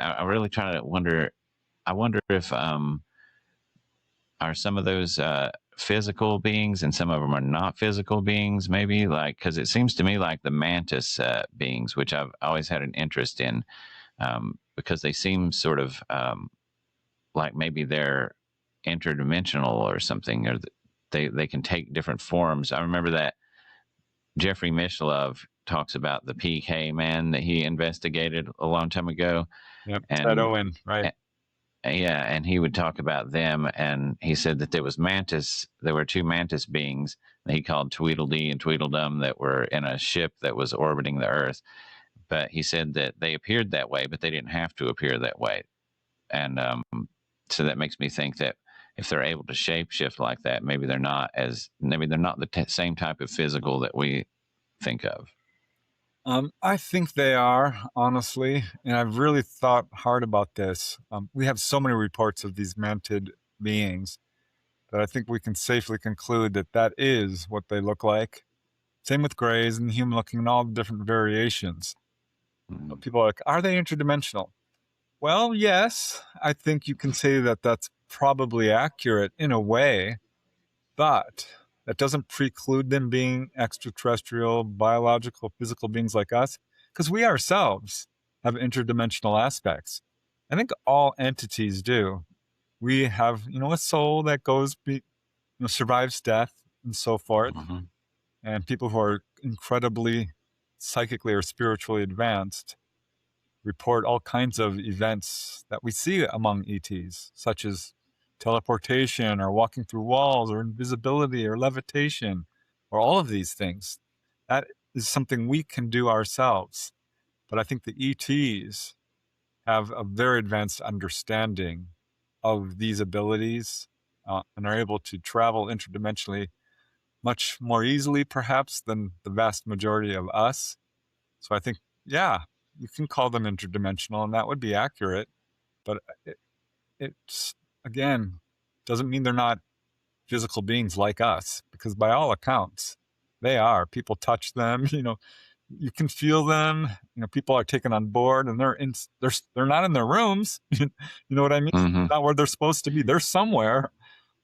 I really try to wonder. I wonder if are some of those physical beings and some of them are not physical beings, maybe, like, because it seems to me like the mantis beings, which I've always had an interest in, because they seem sort of like maybe they're interdimensional or something, or they can take different forms. I remember that Jeffrey Mishlove talks about the PK man that he investigated a long time ago, Yep. Ted and Owen, right. yeah, and he would talk about them, and he said that there were two mantis beings that he called Tweedledee and Tweedledum that were in a ship that was orbiting the Earth. But he said that they appeared that way, but they didn't have to appear that way. And so that makes me think that if they're able to shapeshift like that, maybe they're not the same type of physical that we think of. I think they are, honestly, and I've really thought hard about this. We have so many reports of these mantid beings that I think we can safely conclude that that is what they look like. Same with grays and human looking and all the different variations. Mm. People are like, are they interdimensional? Well, yes, I think you can say that that's probably accurate in a way, but that doesn't preclude them being extraterrestrial, biological, physical beings like us, because we ourselves have interdimensional aspects. I think all entities do. We have, a soul that survives death and so forth. Mm-hmm. And people who are incredibly psychically or spiritually advanced report all kinds of events that we see among ETs, such as teleportation or walking through walls or invisibility or levitation or all of these things. That is something we can do ourselves. But I think the ETs have a very advanced understanding of these abilities and are able to travel interdimensionally much more easily, perhaps, than the vast majority of us. So I think, yeah, you can call them interdimensional, and that would be accurate. But it's, again, doesn't mean they're not physical beings like us, because by all accounts, they are. People touch them, you can feel them. People are taken on board, and they're not in their rooms. You know what I mean? Mm-hmm. Not where they're supposed to be. They're somewhere,